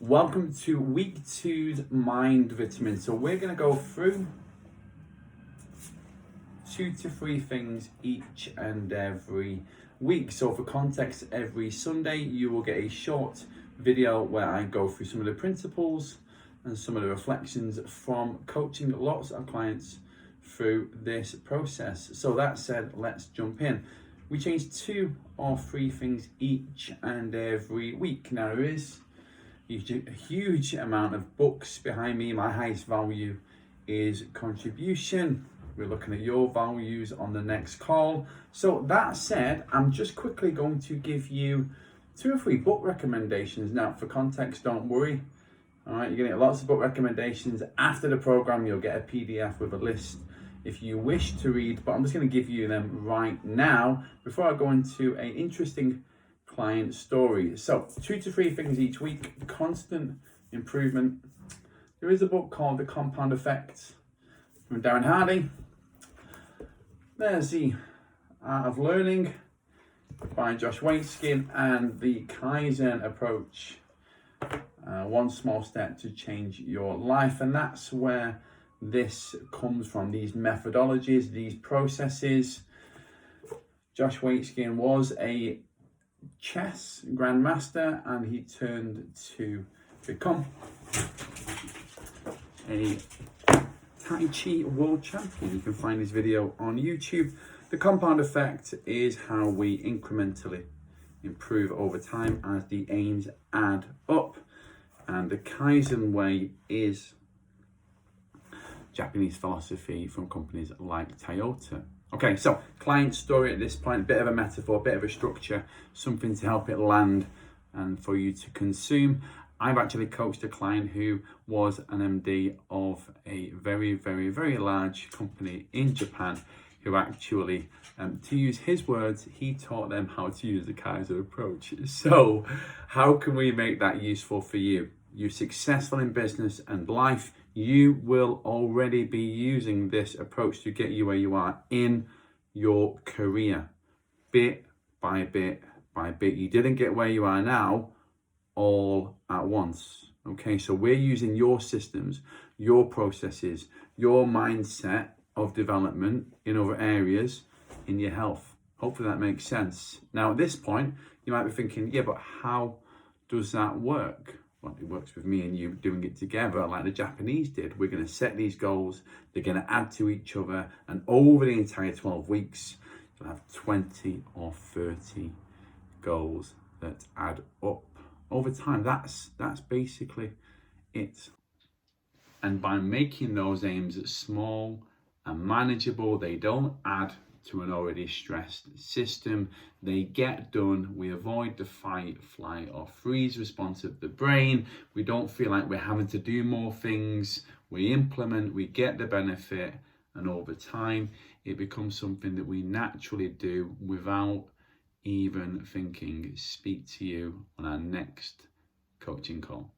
Welcome to week 2's mind vitamin. So we're going to go through 2 to 3 things each and every week. So for context, every Sunday you will get a short video where I go through some of the principles and some of the reflections from coaching lots of clients through this process. So that said, let's jump in. We change 2 or 3 things each and every week. Now there is a huge amount of books behind me. My highest value is contribution. We're looking at your values on the next call. So that said, I'm just quickly going to give you 2 or 3 book recommendations. Now for context, don't worry. All right, you're gonna get lots of book recommendations. After the program, you'll get a PDF with a list if you wish to read, but I'm just gonna give you them right now before I go into an interesting client story. So 2 to 3 things each week, constant improvement. There is a book called The Compound Effect from Darren Hardy. There's The Art of Learning by Josh Waitzkin, and The Kaizen Approach, one small step to change your life. And that's where this comes from, these methodologies, these processes. Josh Waitzkin was a chess grandmaster, and he turned to become a Tai Chi world champion. You can find his video on YouTube. The compound effect is how we incrementally improve over time as the aims add up, and the Kaizen way is Japanese philosophy from companies like Toyota. Okay, so client story at this point, a bit of a metaphor, a bit of a structure, something to help it land and for you to consume. I've actually coached a client who was an MD of a very, very, very large company in Japan, who actually, to use his words, he taught them how to use the Kaizen approach. So how can we make that useful for you? You're successful in business and life. You will already be using this approach to get you where you are in your career, bit by bit by bit. You didn't get where you are now all at once. Okay, so we're using your systems, your processes, your mindset of development in other areas in your health. Hopefully that makes sense. Now at this point, you might be thinking, yeah, but how does that work? Well, it works with me and you doing it together like the Japanese did. We're going to set these goals, they're going to add to each other, and over the entire 12 weeks, you'll have 20 or 30 goals that add up over time. That's basically it. And by making those aims small and manageable, they don't add to an already stressed system. They get done. We avoid the fight, flight, or freeze response of the brain. We don't feel like we're having to do more things. We implement, we get the benefit, and over time, it becomes something that we naturally do without even thinking. Speak to you on our next coaching call.